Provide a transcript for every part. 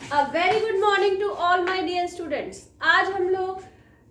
A very good morning to all my dear students. आज हम लोग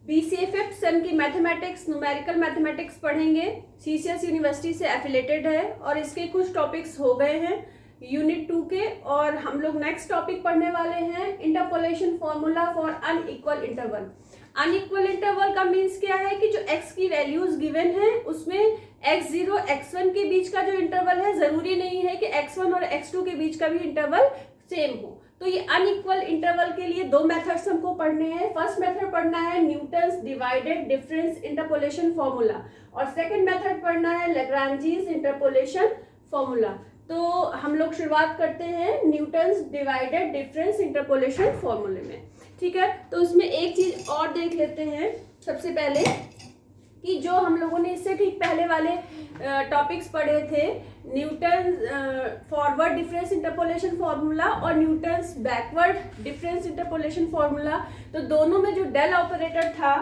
BCA फिफ्थ सेम की मैथमेटिक्स, न्यूमेरिकल मैथमेटिक्स पढ़ेंगे। CCS यूनिवर्सिटी से एफिलेटेड है और इसके कुछ टॉपिक्स हो गए हैं यूनिट 2 के, और हम लोग नेक्स्ट टॉपिक पढ़ने वाले हैं interpolation formula for unequal interval. Unequal interval का मीन्स क्या है कि जो x की वैल्यूज गिवन है उसमें x0 x1 के बीच का जो इंटरवल है, जरूरी नहीं है कि x1 और x2 के बीच का भी इंटरवल सेम हो। तो ये अनइक्वल इंटरवल के लिए दो मेथड्स हमको पढ़ने हैं। फर्स्ट मेथड पढ़ना है Newton's divided difference interpolation formula, और सेकंड मेथड पढ़ना है लैग्रांजीज इंटरपोलेशन फॉर्मूला। तो हम लोग शुरुआत करते हैं न्यूटन्स डिवाइडेड डिफरेंस इंटरपोलेशन फॉर्मूले में। ठीक है, तो उसमें एक चीज और देख लेते हैं सबसे पहले कि जो हम लोगों ने इससे ठीक पहले वाले टॉपिक्स पढ़े थे, Newton forward difference interpolation formula और Newton's backward difference interpolation formula. तो दोनों में जो डेल ऑपरेटर था,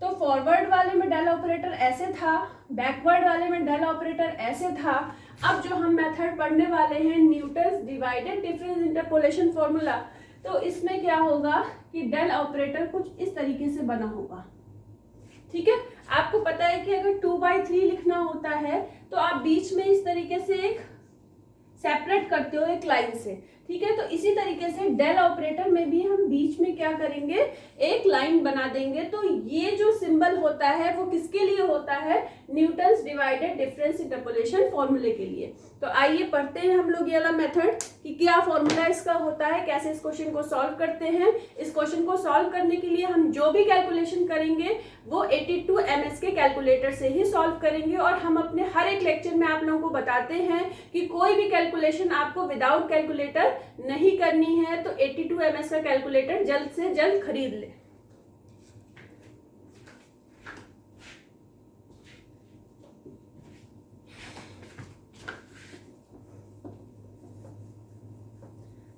तो फॉरवर्ड वाले में डेल ऑपरेटर ऐसे था, बैकवर्ड वाले में डेल ऑपरेटर ऐसे था। अब जो हम मेथड पढ़ने वाले हैं Newton's divided difference interpolation formula, तो इसमें क्या होगा कि डेल ऑपरेटर कुछ इस तरीके से बना होगा। ठीक है, आपको पता है कि अगर 2/3 लिखना होता है तो आप बीच में इस तरीके से एक सेपरेट करते हो एक लाइन से। ठीक है, तो इसी तरीके से डेल ऑपरेटर में भी हम बीच में क्या करेंगे, एक लाइन बना देंगे। तो ये जो सिंबल होता है वो किसके लिए होता है, न्यूटन्स डिवाइडेड डिफरेंस इंटरपोलेशन फॉर्मूले के लिए। तो आइए पढ़ते हैं हम लोग ये वाला मेथड कि क्या फॉर्मूला इसका होता है, कैसे इस क्वेश्चन को सॉल्व करते हैं। इस क्वेश्चन को सॉल्व करने के लिए हम जो भी कैलकुलेशन करेंगे वो 82 MS के कैलकुलेटर से ही सॉल्व करेंगे, और हम अपने हर एक लेक्चर में आप लोगों को बताते हैं कि कोई भी कैलकुलेशन आपको विदाउट कैलकुलेटर नहीं करनी है। तो 82 MS का कैलकुलेटर जल्द से जल्द खरीद ले।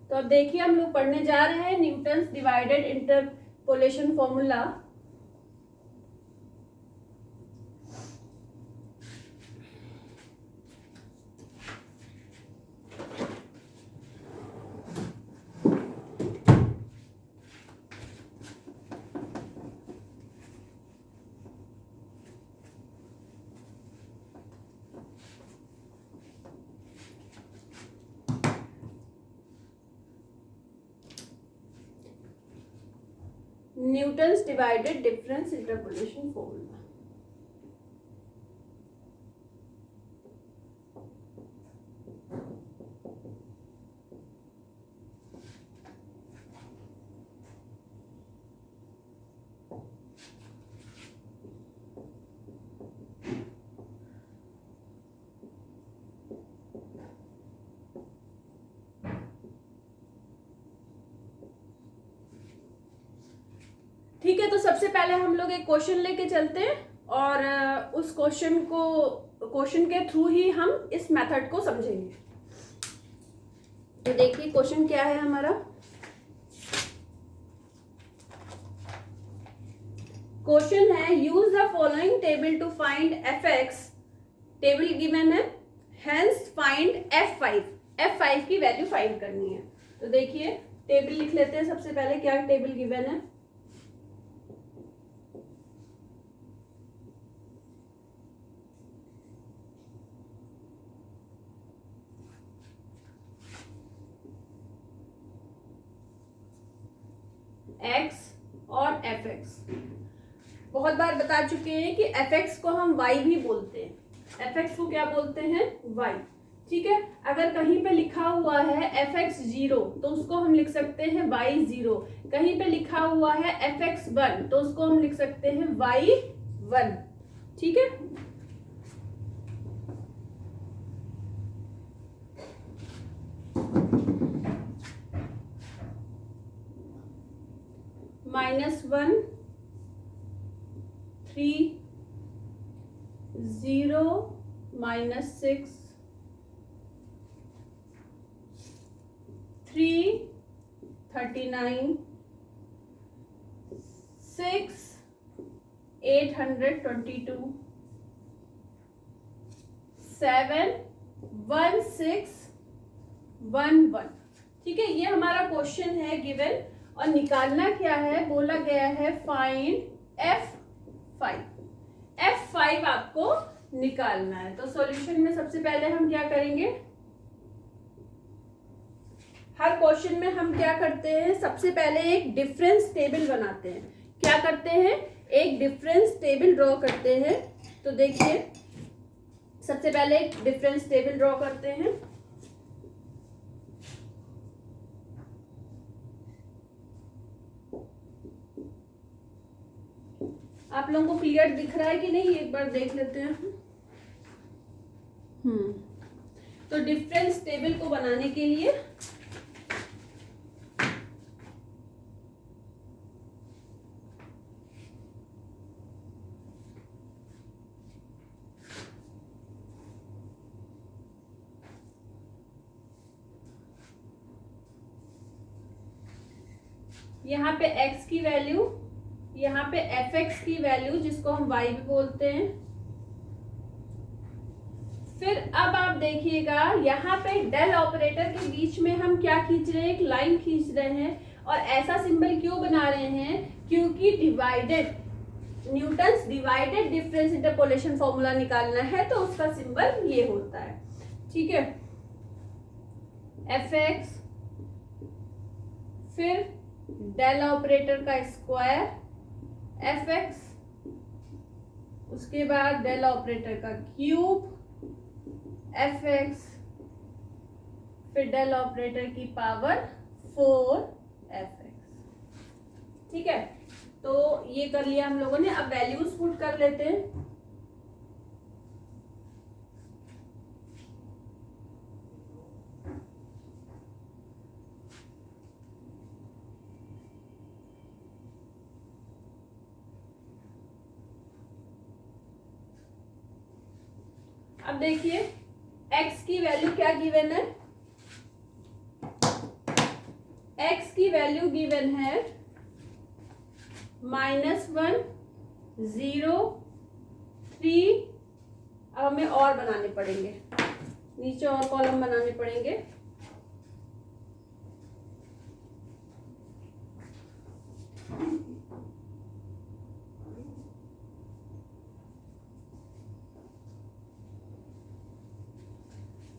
तो अब देखिए हम लोग पढ़ने जा रहे हैं Newton's divided interpolation formula. Newton's divided difference interpolation formula. ठीक है, तो सबसे पहले हम लोग एक क्वेश्चन लेके चलते हैं और उस क्वेश्चन के थ्रू ही हम इस मेथड को समझेंगे। तो देखिए क्वेश्चन क्या है हमारा। क्वेश्चन है use the following table to find fx। Table given है, हेंस फाइंड f5 की वैल्यू फाइंड करनी है। तो देखिए टेबल लिख लेते हैं सबसे पहले, क्या टेबल गिवन है। x और fx, बहुत बार बता चुके हैं कि fx को हम y भी बोलते हैं। fx को क्या बोलते हैं, y। ठीक है, अगर कहीं पे लिखा हुआ है fx 0 तो उसको हम लिख सकते हैं y 0। कहीं पे लिखा हुआ है fx 1 तो उसको हम लिख सकते हैं y 1। ठीक है, -1 3 0 -6 3 39 6 822 7 1 6 1 1। ठीक है, ये हमारा क्वेश्चन है गिवन, और निकालना क्या है, बोला गया है फाइंड F5। F5 आपको निकालना है। तो सॉल्यूशन में सबसे पहले हम क्या करेंगे, हर क्वेश्चन में हम क्या करते हैं, सबसे पहले एक डिफरेंस टेबल बनाते हैं। क्या करते हैं, एक डिफरेंस टेबल ड्रॉ करते हैं। तो देखिए सबसे पहले एक डिफरेंस टेबल ड्रॉ करते हैं। आप लोगों को क्लियर दिख रहा है कि नहीं, एक बार देख लेते हैं। तो डिफरेंस टेबल को बनाने के लिए यहाँ पे x की वैल्यू, यहाँ पे fx की वैल्यू जिसको हम y भी बोलते हैं। फिर अब आप देखिएगा यहाँ पे डेल ऑपरेटर के बीच में हम क्या खींच रहे हैं, एक लाइन खींच रहे हैं। और ऐसा सिंबल क्यों बना रहे हैं, क्योंकि divided, Newton's divided difference interpolation formula निकालना है, तो उसका सिंबल ये होता है। ठीक है, fx, फिर डेल ऑपरेटर का स्क्वायर fx, उसके बाद डेल ऑपरेटर का क्यूब fx, फिर डेल ऑपरेटर की पावर 4fx। ठीक है, तो ये कर लिया हम लोगों ने। अब वैल्यूज पुट कर लेते हैं। अब देखिए x की वैल्यू क्या गिवन है, x की वैल्यू गिवन है -1, 0, 3। अब हमें और बनाने पड़ेंगे, नीचे और कॉलम बनाने पड़ेंगे।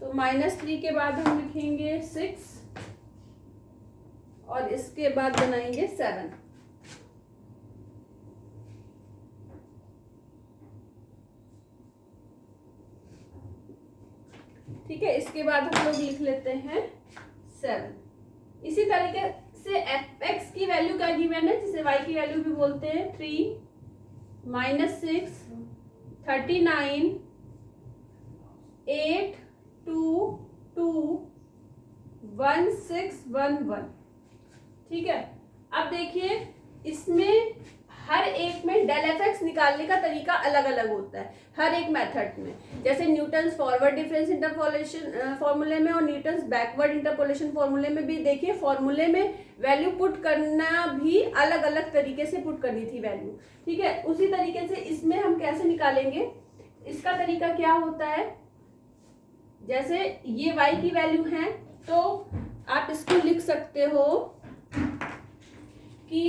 तो -3 के बाद हम लिखेंगे 6 और इसके बाद बनाएंगे 7। ठीक है, इसके बाद हम लोग लिख लेते हैं 7। इसी तरीके से fx की वैल्यू क्या गिवन है, जिसे y की वैल्यू भी बोलते हैं, 3, -6, 39, 8, 2, 2, 1, 6, 1, 1। ठीक है, अब देखिए इसमें हर एक में डेल fx निकालने का तरीका अलग अलग होता है हर एक मेथड में। जैसे न्यूटन्स फॉरवर्ड डिफरेंस इंटरपोलेशन फॉर्मूले में और न्यूटन्स बैकवर्ड इंटरपोलेशन फॉर्मूले में भी देखिए, फॉर्मूले में वैल्यू पुट करना भी अलग अलग तरीके से पुट करनी थी वैल्यू। ठीक है, उसी तरीके से इसमें हम कैसे निकालेंगे, इसका तरीका क्या होता है, जैसे ये y की वैल्यू है तो आप इसको लिख सकते हो कि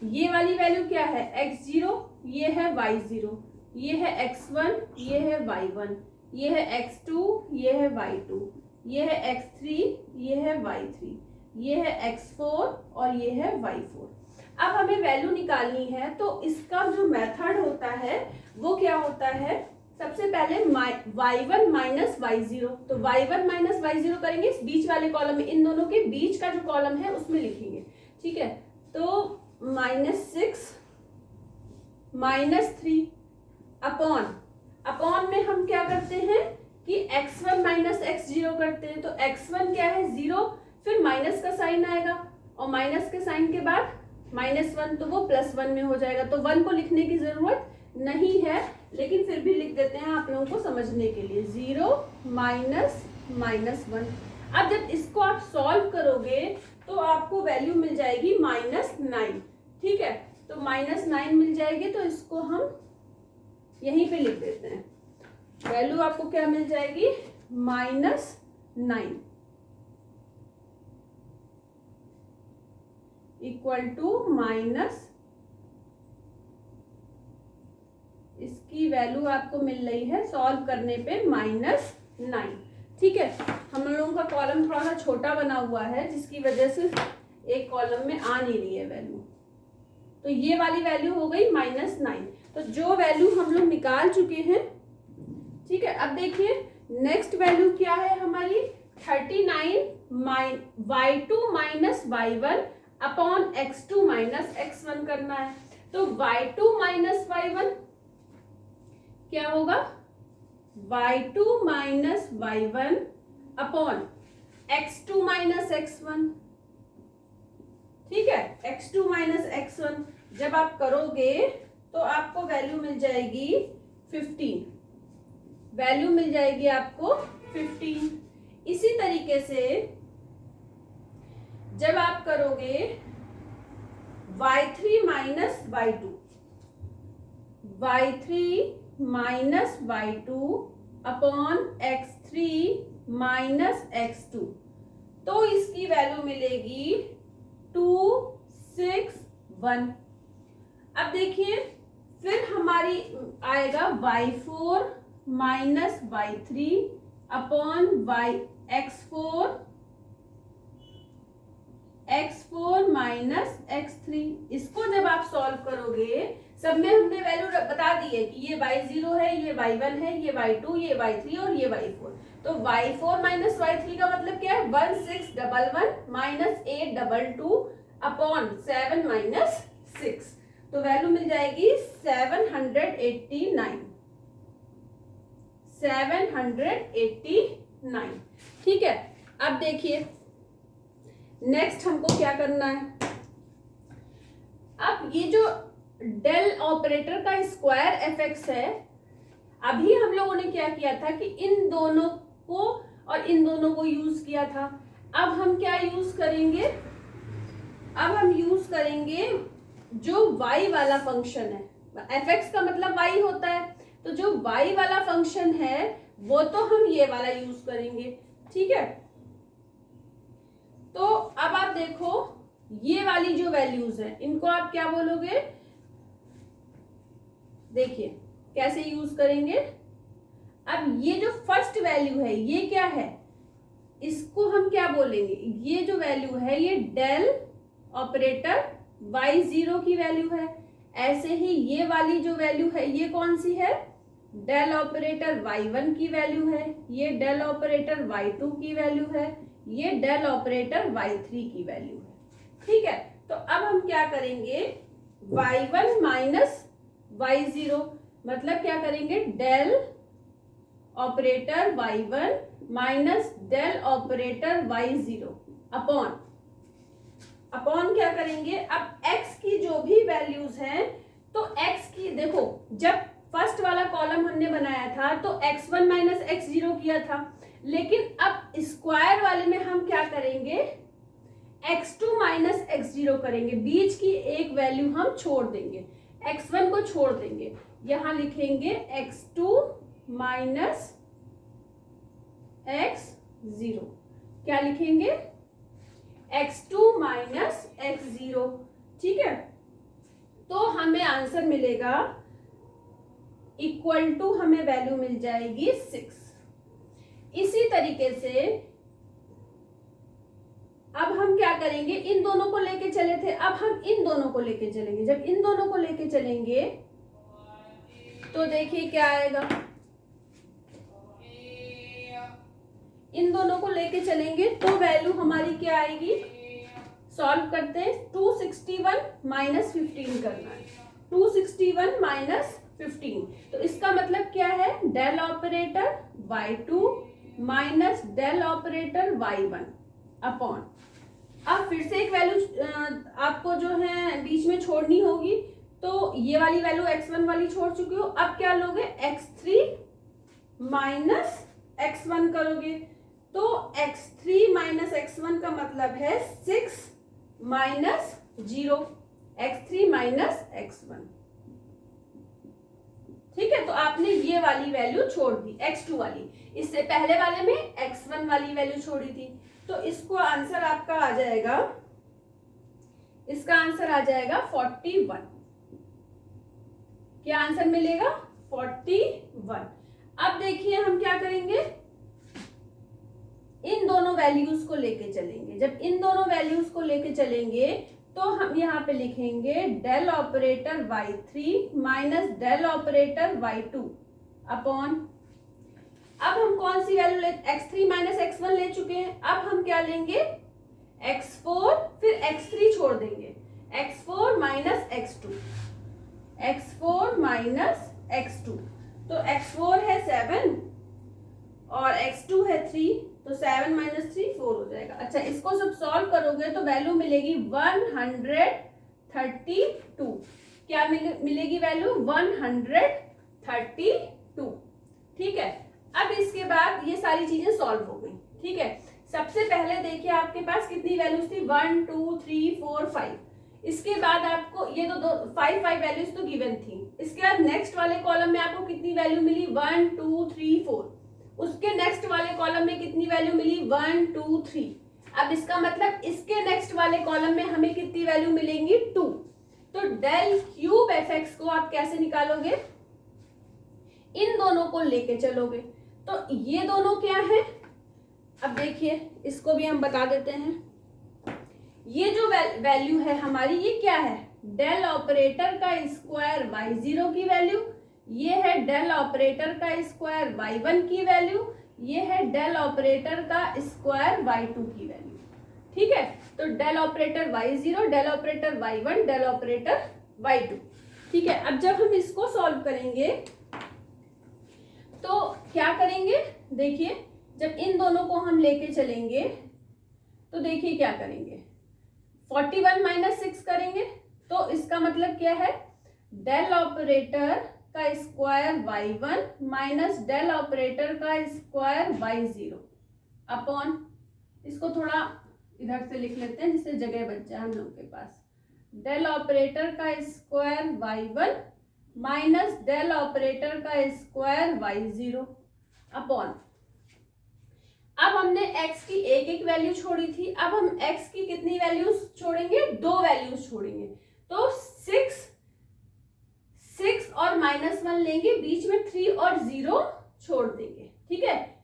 ये वाली वैल्यू क्या है, x0, ये है y0, ये है x1, ये है y1, ये है x2, ये है y2, ये है x3, ये है y3, ये है x4 और ये है y4। अब हमें वैल्यू निकालनी है, तो इसका जो मेथड होता है वो क्या होता है, सबसे पहले y1 माइनस y0, तो y1 माइनस y0 करेंगे इस बीच वाले कॉलम में, इन दोनों के बीच का जो कॉलम है उसमें लिखेंगे। ठीक है, तो -6 -3 अपॉन में हम क्या करते हैं कि x1 माइनस x0 करते हैं। तो x1 क्या है, 0, फिर माइनस का साइन आएगा और माइनस के साइन के बाद -1, तो वो +1 में हो जाएगा। तो 1 को लिखने की जरूरत नहीं है, लेकिन फिर भी लिख देते हैं आप लोगों को समझने के लिए, 0 -1। अब जब इसको आप सॉल्व करोगे तो आपको वैल्यू मिल जाएगी -9। ठीक है, तो -9 मिल जाएगी, तो इसको हम यहीं पे लिख देते हैं। वैल्यू आपको क्या मिल जाएगी, -9। इक्वल टू माइनस, इसकी वैल्यू आपको मिल रही है सॉल्व करने पे -9। ठीक है, हम लोगों का कॉलम थोड़ा सा छोटा बना हुआ है जिसकी वजह से एक कॉलम में आ नहीं रही है वैल्यू। तो ये वाली वैल्यू हो गई -9। तो जो वैल्यू हम लोग निकाल चुके हैं, ठीक है। अब देखिए नेक्स्ट वैल्यू क्या है हमारी, 39 y2 minus y1 upon x2 minus x1 करना है। तो y2 माइनस y1 क्या होगा, y2 minus y1 upon x2 minus x1। ठीक है, x2 माइनस x1 जब आप करोगे तो आपको वैल्यू मिल जाएगी 15, वैल्यू मिल जाएगी आपको 15। इसी तरीके से जब आप करोगे y3 minus y2, y3 minus y2 upon x3 minus x2, तो इसकी वैल्यू मिलेगी 261। अब देखिए फिर हमारी आएगा y4 minus y3 upon x4 minus x3। इसको जब आप सॉल्व करोगे, सब में हमने वैल्यू बता दी है कि ये y0 है, ये y1 है, ये y2, ये y3 और ये y4। तो y4 माइनस y3 का मतलब क्या है, 1611 माइनस 822 अपॉन 7 माइनस 6। तो वैल्यू मिल जाएगी 789। ठीक है, अब देखिए नेक्स्ट हमको क्या करना है। अब ये जो डेल ऑपरेटर का स्क्वायर एफएक्स है, अभी हम लोगों ने क्या किया था कि इन दोनों को और इन दोनों को यूज किया था। अब हम क्या यूज करेंगे, अब हम यूज करेंगे जो y वाला फंक्शन है, एफएक्स का मतलब y होता है, तो जो y वाला फंक्शन है वो तो हम ये वाला यूज करेंगे। ठीक है, तो अब आप देखो ये वाली जो वैल्यूज है इनको आप क्या बोलोगे, देखिए कैसे यूज करेंगे। अब ये जो फर्स्ट वैल्यू है ये क्या है, इसको हम क्या बोलेंगे, ये जो वैल्यू है ये डेल ऑपरेटर y0 की वैल्यू है। ऐसे ही ये वाली जो वैल्यू है ये कौन सी है, डेल ऑपरेटर y1 की वैल्यू है, ये डेल ऑपरेटर y2 की वैल्यू है, ये डेल ऑपरेटर y3 की वैल्यू है। ठीक है, तो अब हम क्या करेंगे, y1 माइनस y0 मतलब क्या करेंगे, del operator y1 minus del operator y0 upon क्या करेंगे। अब x की जो भी वैल्यूज हैं, तो x की देखो जब फर्स्ट वाला कॉलम हमने बनाया था तो x1 माइनस x0 किया था, लेकिन अब स्क्वायर वाले में हम क्या करेंगे, x2 माइनस x0 करेंगे। बीच की एक वैल्यू हम छोड़ देंगे, x1 को छोड़ देंगे, यहां लिखेंगे x2 माइनस x0। क्या लिखेंगे, x2 माइनस x0। ठीक है, तो हमें आंसर मिलेगा इक्वल टू, हमें वैल्यू मिल जाएगी 6। इसी तरीके से अब हम क्या करेंगे, इन दोनों को लेके चले थे, अब हम इन दोनों को लेके चलेंगे। जब इन दोनों को लेके चलेंगे तो देखिए क्या आएगा, इन दोनों को लेके चलेंगे तो वैल्यू हमारी क्या आएगी, सॉल्व करते हैं। 261 माइनस 15 करना है, 261 माइनस 15। तो इसका मतलब क्या है, del operator y2 minus del operator y1 upon, अब फिर से एक वैल्यू आपको जो है बीच में छोड़नी होगी। तो ये वाली वैल्यू x1 वाली छोड़ चुकी हो, अब क्या लोगे, x3 माइनस x1 करोगे। तो x3 माइनस x1 का मतलब है 6 माइनस 0, x3 माइनस x1। ठीक है, तो आपने ये वाली वैल्यू छोड़ दी x2 वाली, इससे पहले वाले में x1 वाली वैल्यू छोड़ी थी। तो इसको आंसर आपका आ जाएगा, इसका आंसर आ जाएगा 41। क्या आंसर मिलेगा? 41। अब देखिए हम क्या करेंगे, इन दोनों वैल्यूज को लेके चलेंगे। जब इन दोनों वैल्यूज को लेके चलेंगे तो हम यहाँ पे लिखेंगे del operator y3 minus del operator y2 upon, अब हम कौन सी वैल्यू ले, x3 माइनस x1 ले चुके हैं। अब हम क्या लेंगे, x4 फिर x3 छोड़ देंगे, x4 minus x2, x4 minus x2। तो x4 है 7 और x2 है 3, तो 7 माइनस 3 4 हो जाएगा। अच्छा, इसको सब सॉल्व करोगे तो वैल्यू मिलेगी 132। क्या मिलेगी वैल्यू? 132। ठीक है, अब इसके बाद ये सारी चीजें सॉल्व हो गई। ठीक है, सबसे पहले देखिए आपके पास कितनी वैल्यूज थी, 1 2 3 4 5। इसके बाद आपको ये तो 5 वैल्यूज तो गिवन थी। इसके बाद नेक्स्ट वाले कॉलम में आपको कितनी वैल्यू मिली, 1 2 3 4। उसके नेक्स्ट वाले कॉलम में कितनी वैल्यू मिली, 1 2 3। अब इसका मतलब इसके नेक्स्ट वाले कॉलम में हमें कितनी वैल्यू मिलेंगी, 2। तो डेल क्यूब एफ एक्स को आप कैसे निकालोगे, इन दोनों को लेके चलोगे। तो ये दोनों क्या है, अब देखिए इसको भी हम बता देते हैं। ये जो वैल्यू है हमारी, ये क्या है, डेल ऑपरेटर का स्क्वायर y0 की वैल्यू, ये है डेल ऑपरेटर का स्क्वायर y1 की वैल्यू, ये है डेल ऑपरेटर का स्क्वायर y2 की वैल्यू। ठीक है, तो del operator y0, del operator y1, del operator y2। ठीक है, अब जब हम इसको सॉल्व करेंगे तो क्या करेंगे, देखिए जब इन दोनों को हम लेके चलेंगे तो देखिए क्या करेंगे, 41 माइनस 6 करेंगे। तो इसका मतलब क्या है, डेल ऑपरेटर का square y1 minus del operator का स्क्वायर y0 अपॉन, इसको थोड़ा इधर से लिख लेते हैं जिससे जगह बच जाए हम लोग के पास, डेल ऑपरेटर का square y1 minus del operator का स्क्वायर y0 अपॉन, अब हमने x की एक एक वैल्यू छोड़ी थी, अब हम x की कितनी वैल्यूज छोड़ेंगे, 2 वैल्यूज छोड़ेंगे। तो 6 और -1 लेंगे, बीच में 3 और 0 छोड़ देंगे। ठीक है,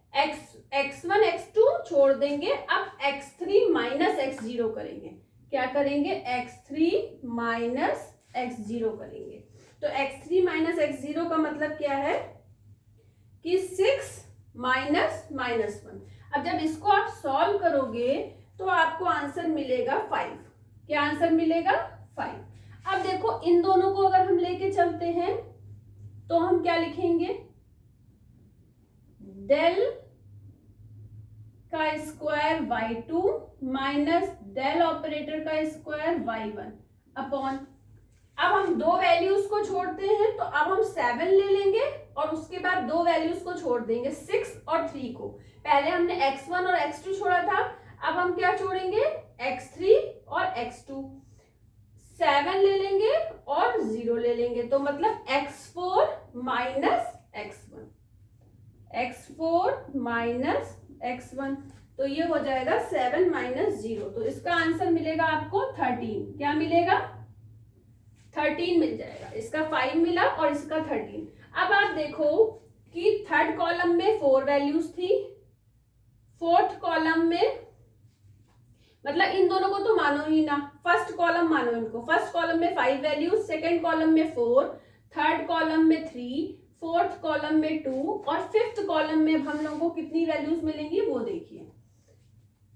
x1 x2 छोड़ देंगे। अब x3 माइनस x0 करेंगे। क्या करेंगे, x3 माइनस x0 करेंगे। तो x3 माइनस x0 का मतलब क्या है कि 6 माइनस -1। अब जब इसको आप सॉल्व करोगे तो आपको आंसर मिलेगा 5। क्या आंसर मिलेगा, 5। अब देखो इन दोनों को अगर हम लेके चलते हैं तो हम क्या लिखेंगे, डेल का square y2 minus del operator का स्क्वायर y1 अपॉन, अब हम 2 वैल्यूज को छोड़ते हैं तो अब हम 7 ले लेंगे और उसके बाद 2 वैल्यूज को छोड़ देंगे, 6 और 3 को। पहले हमने x1 और x2 छोड़ा था, अब हम क्या छोड़ेंगे, x3 और x2। 7 ले लेंगे और 0 ले लेंगे, तो मतलब x4 minus x1, x4 minus x1। तो ये हो जाएगा 7 माइनस 0। तो इसका आंसर मिलेगा आपको 13। क्या मिलेगा, 13 मिल जाएगा। इसका 5 मिला और इसका 13। अब आप देखो कि थर्ड कॉलम में 4 वैल्यूज थी, फोर्थ कॉलम में, मतलब इन दोनों को तो मानो ही ना, फर्स्ट कॉलम मानो इनको। फर्स्ट कॉलम में 5 वैल्यूज, सेकेंड कॉलम में 4, थर्ड कॉलम में 3, फोर्थ कॉलम में 2 और फिफ्थ कॉलम में हम लोगों को कितनी वैल्यूज मिलेंगी वो देखिए।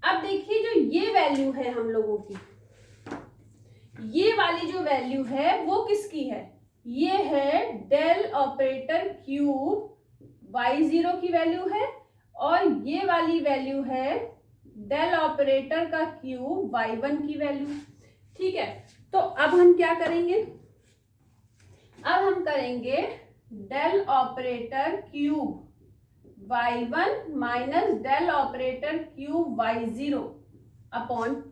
अब देखिए जो ये वैल्यू है हम लोगों की, ये वाली जो वैल्यू है वो किसकी है, ये है डेल ऑपरेटर क्यूब y0 की वैल्यू है और ये वाली वैल्यू है डेल ऑपरेटर का क्यूब y1 की वैल्यू। ठीक है, तो अब हम क्या करेंगे, अब हम करेंगे del operator cube y1 minus del operator cube y0 upon,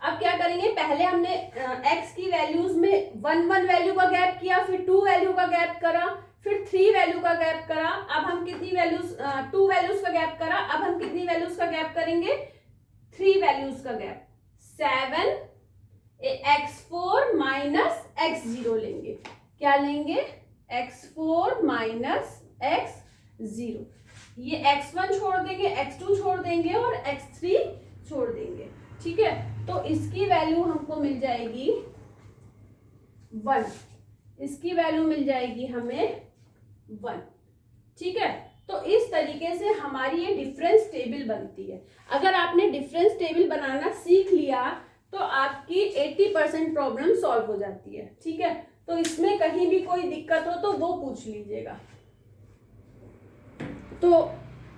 अब क्या करेंगे, पहले हमने x की वैल्यूज में 1 वैल्यू का गैप किया, फिर 2 वैल्यू का गैप करा, फिर 3 वैल्यू का गैप करा। अब हम कितनी वैल्यूज, 2 वैल्यूज का गैप करा, अब हम कितनी वैल्यूज का गैप करेंगे, 3 वैल्यूज का गैप। 7 x4 माइनस x0 लेंगे। क्या लेंगे? x4 minus x0। ये x1 छोड़ देंगे, x2 छोड़ देंगे और x3 छोड़ देंगे। ठीक है, तो इसकी वैल्यू हमको मिल जाएगी 1। इसकी वैल्यू मिल जाएगी हमें 1। ठीक है, तो इस तरीके से हमारी ये डिफरेंस टेबल बनती है। अगर आपने डिफरेंस टेबल बनाना सीख लिया तो आपकी 80% प्रॉब्लम सॉल्व हो जाती है। ठीक है, तो इसमें कहीं भी कोई दिक्कत हो तो वो पूछ लीजिएगा, तो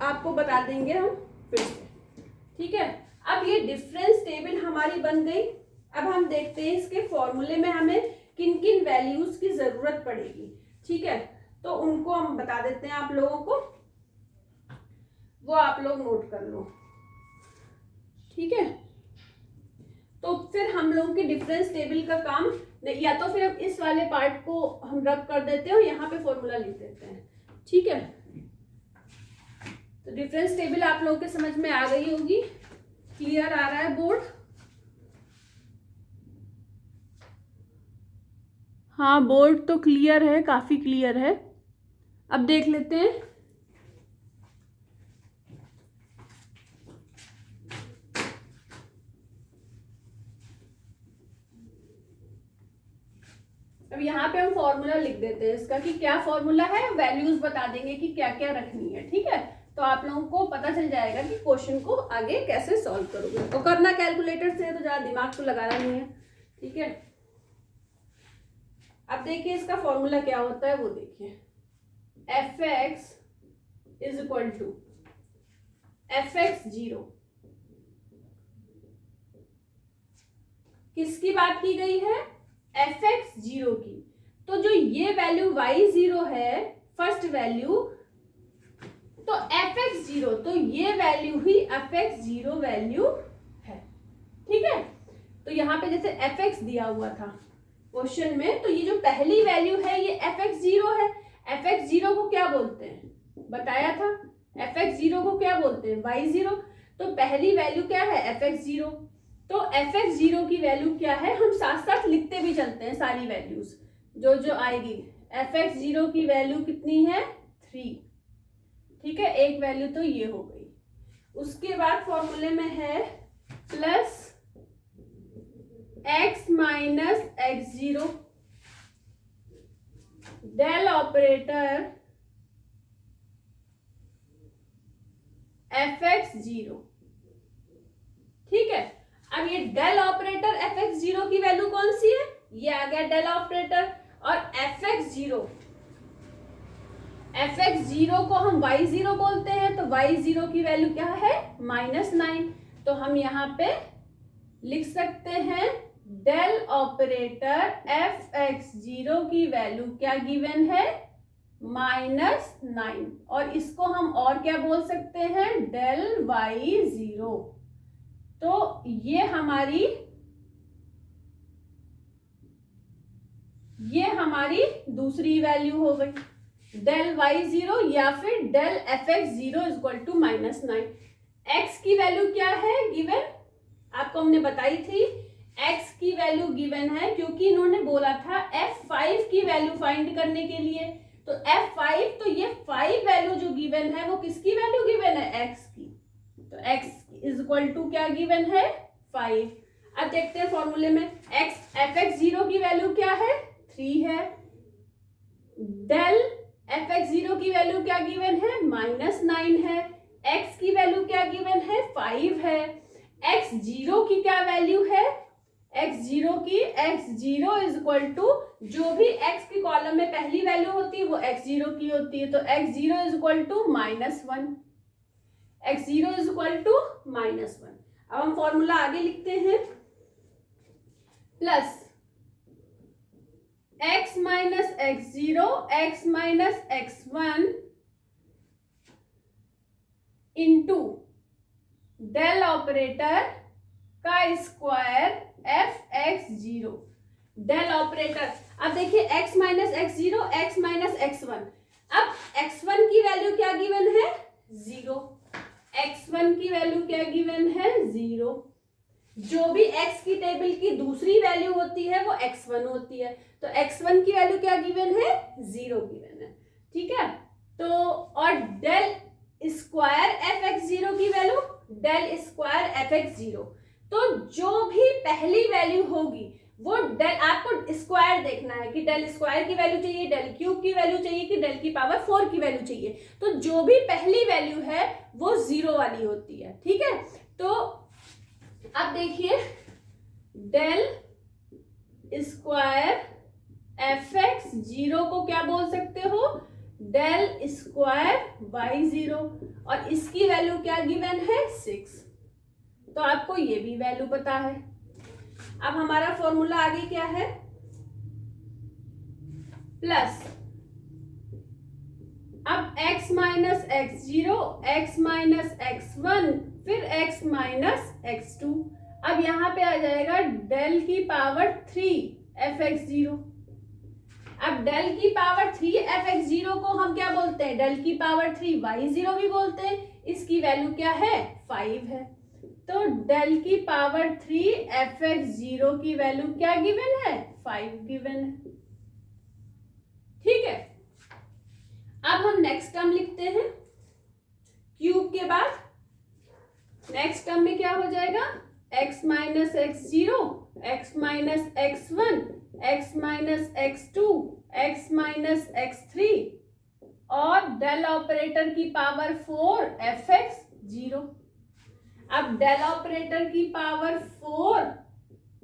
आपको बता देंगे हम फिर से। ठीक है, अब ये डिफरेंस टेबल हमारी बन गई। अब हम देखते हैं इसके फॉर्मूले में हमें किन किन वैल्यूज की जरूरत पड़ेगी। ठीक है, तो उनको हम बता देते हैं आप लोगों को, वो आप लोग नोट कर लो। ठीक है, तो फिर हम लोगों के डिफरेंस टेबल का काम, या तो फिर अब इस वाले पार्ट को हम रब कर देते हैं और यहाँ पे फॉर्मूला लिख देते हैं। ठीक है, तो डिफरेंस टेबल आप लोगों के समझ में आ गई होगी। क्लियर आ रहा है बोर्ड? हाँ, बोर्ड तो क्लियर है, काफी क्लियर है। अब देख लेते हैं। अब यहाँ पे हम फॉर्मूला लिख देते हैं इसका कि क्या फॉर्मूला है, वैल्यूज बता देंगे कि क्या क्या रखनी है। ठीक है, तो आप लोगों को पता चल जाएगा कि क्वेश्चन को आगे कैसे सॉल्व करोगे। तो करना कैलकुलेटर से, तो ज्यादा दिमाग तो लगाना नहीं है। ठीक है, अब देखिए इसका फॉर्मूला क्या होता है वो देखिए। fx is equal to fx0। किसकी बात की गई है? fx0 की। तो जो ये वैल्यू y0 है, फर्स्ट वैल्यू, तो fx0, तो ये वैल्यू ही fx0 वैल्यू है। ठीक है, तो यहाँ पे जैसे fx दिया हुआ था क्वेश्चन में, तो ये जो पहली वैल्यू है ये fx0 है। fx0 को क्या बोलते हैं? बताया था, fx0 को क्या बोलते हैं? y0। तो पहली वैल्यू क्या है? fx0। तो fx0 की वैल्यू क्या है, हम साथ साथ लिखते भी चलते हैं सारी वैल्यूज जो जो आएगी। fx0 की वैल्यू कितनी है? 3। ठीक है, एक वैल्यू तो ये हो गई। उसके बाद फॉर्मूले में है plus x minus x0 del operator fx0। ठीक है, अब ये डेल ऑपरेटर fx0 की वैल्यू कौन सी है? ये आ गया डेल ऑपरेटर। और fx0 को हम y0 बोलते हैं, तो y0 की वैल्यू क्या है? -9। तो हम यहाँ पे लिख सकते हैं डेल ऑपरेटर fx0 की वैल्यू क्या गिवन है? -9। और इसको हम और क्या बोल सकते हैं? Del y0। तो ये हमारी दूसरी वैल्यू हो गई, डेल y0 या फिर del fx0 is equal to -9। x की वैल्यू क्या है गिवन? आपको हमने बताई थी x की वैल्यू गिवन है, क्योंकि इन्होंने बोला था f5 की वैल्यू फाइंड करने के लिए। तो f5, तो ये 5 वैल्यू जो गिवन है वो किसकी वैल्यू गिवन है? x की। तो x इज इक्वल टू क्या गिवन है? 5। अब देखते हैं फॉर्मूले में fx0 की वैल्यू क्या है? 3 है। डेल fx0 की वैल्यू क्या गिवन है? -9 है। x की वैल्यू क्या गिवन है? 5 है। x0 की क्या वैल्यू है? x0 इज इक्वल टू, जो भी x की कॉलम में पहली वैल्यू होती है वो x0 की होती है। तो x0 is equal to -1। x0 is equal to -1। अब हम फॉर्मूला आगे लिखते हैं, plus x minus x0 x minus x1 into del operator का स्क्वायर fx0। डेल ऑपरेटर, अब देखिए x minus x0 x minus x1। अब x1 की वैल्यू क्या गिवन है? 0। x1 की वैल्यू क्या गिवन है? 0। जो भी x की टेबल की दूसरी वैल्यू होती है वो x1 होती है। तो x1 की वैल्यू क्या गिवन है, 0 गिवन है, ठीक है। तो और डेल स्क्वायर fx0 की वैल्यू डेल स्क्वायर fx0, तो जो भी पहली वैल्यू होगी वो डेल, आपको स्क्वायर देखना है कि डेल स्क्वायर की वैल्यू चाहिए, डेल क्यूब की वैल्यू चाहिए कि डेल की पावर 4 की वैल्यू चाहिए। तो जो भी पहली वैल्यू है वो 0 वाली होती है, ठीक है। तो अब देखिए डेल स्क्वायर fx0 को क्या बोल सकते हो, डेल स्क्वायर y0, और इसकी वैल्यू क्या गिवन है, 6। तो आपको ये भी वैल्यू पता है। अब हमारा फॉर्मूला आगे क्या है, प्लस अब x minus x0, x minus x1, फिर x माइनस x2। अब यहां पे आ जाएगा डेल की पावर 3 fx0। अब डेल की पावर 3 fx0 को हम क्या बोलते हैं, डेल की पावर 3 y0 भी बोलते हैं। इसकी वैल्यू क्या है, 5 है। तो डेल की पावर 3 fx0 की वैल्यू क्या गिवन है, 5 गिवन है, ठीक है। अब हम नेक्स्ट टर्म लिखते हैं, क्यूब के बाद नेक्स्ट टर्म में क्या हो जाएगा, x minus x0, x minus x1, x minus x2, x minus x3, और डेल ऑपरेटर की पावर 4 fx0। अब डेल ऑपरेटर की पावर 4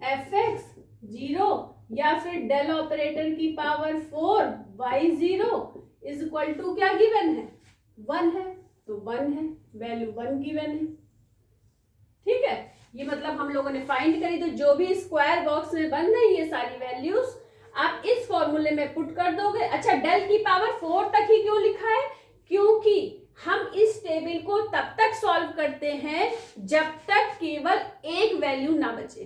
fx0 या फिर डेल ऑपरेटर की power 4 y0 is equal to क्या गिवन है, 1 है। तो 1 है, वैल्यू 1 गिवन है, ठीक है। ये मतलब हम लोगों ने फाइंड करी। तो जो भी स्क्वायर बॉक्स में बन रही है सारी वैल्यूज आप इस फॉर्मूले में पुट कर दोगे। अच्छा, डेल की पावर 4 तक ही क्यों लिखा है, क्योंकि हम इस टेबल को तब तक सॉल्व करते हैं जब तक केवल एक वैल्यू ना बचे।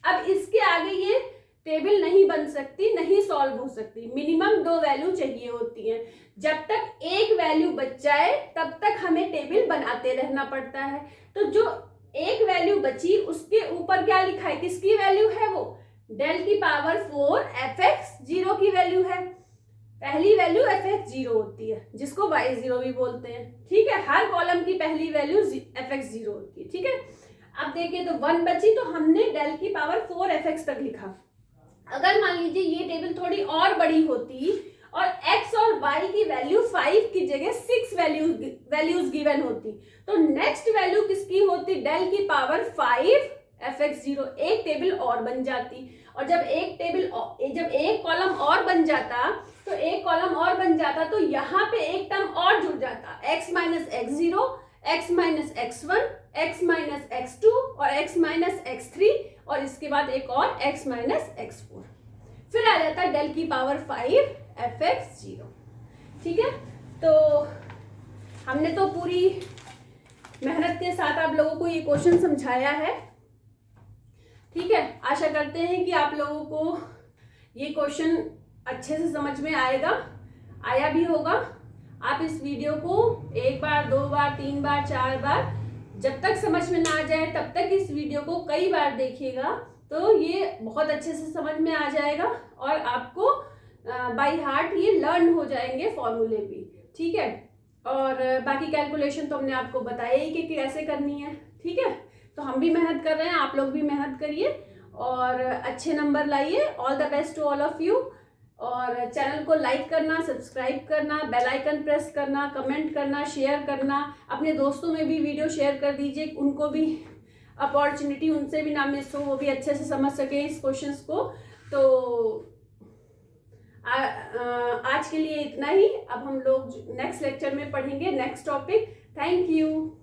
अब इसके आगे ये टेबल नहीं बन सकती, नहीं सॉल्व हो सकती, मिनिमम 2 वैल्यू चाहिए होती हैं। जब तक एक वैल्यू बच जाए तब तक हमें टेबल बनाते रहना पड़ता है। तो जो एक वैल्यू बची उसके ऊपर क्या लिखा है, किसकी वैल्यू है, वो डेल की पावर 4 fx0 की वैल्यू है। पहली वैल्यू fx0 होती है जिसको y0 भी बोलते हैं, ठीक है। हर कॉलम की पहली वैल्यू fx0 होती है, ठीक है। अब देखिए तो 1 बची, तो हमने डेल की पावर 4 fx तक लिखा। अगर मान लीजिए ये टेबल थोड़ी और बड़ी होती और x और y की वैल्यू 5 की जगह 6 वैल्यूज गिवन होती, तो नेक्स्ट वैल्यू किसकी होती, डेल की पावर 5 fx0, एक टेबल और बन जाती। और जब एक कॉलम और बन जाता तो यहाँ पे एक टर्म और जुड़ जाता, x minus x0, x minus x1, x minus x2 और x माइनस x3, और इसके बाद एक और x माइनस x4, फिर आ जाता डेल की पावर 5 fx0, ठीक है। तो हमने तो पूरी मेहनत के साथ आप लोगों को ये क्वेश्चन समझाया है, ठीक है। आशा करते हैं कि आप लोगों को ये क्वेश्चन अच्छे से समझ में आया भी होगा। आप इस वीडियो को 1 बार, 2 बार, 3 बार, 4 बार, जब तक समझ में ना आ जाए तब तक इस वीडियो को कई बार देखिएगा, तो ये बहुत अच्छे से समझ में आ जाएगा और आपको बाय हार्ट ये लर्न हो जाएंगे फॉर्मूले भी, ठीक है। और बाकी कैलकुलेशन तो हमने आपको बताया ही कि कैसे करनी है, ठीक है। तो हम भी मेहनत कर रहे हैं, आप लोग भी मेहनत करिए और अच्छे नंबर लाइए। All the best to all of you. और चैनल को लाइक करना, सब्सक्राइब करना, बेल आइकन प्रेस करना, कमेंट करना, शेयर करना, अपने दोस्तों में भी वीडियो शेयर कर दीजिए, उनको भी अपॉर्चुनिटी, उनसे भी ना मिस हो, वो भी अच्छे से समझ सके इस क्वेश्चंस को। तो आज के लिए इतना ही। अब हम लोग नेक्स्ट लेक्चर में पढ़ेंगे नेक्स्ट टॉपिक। Thank you.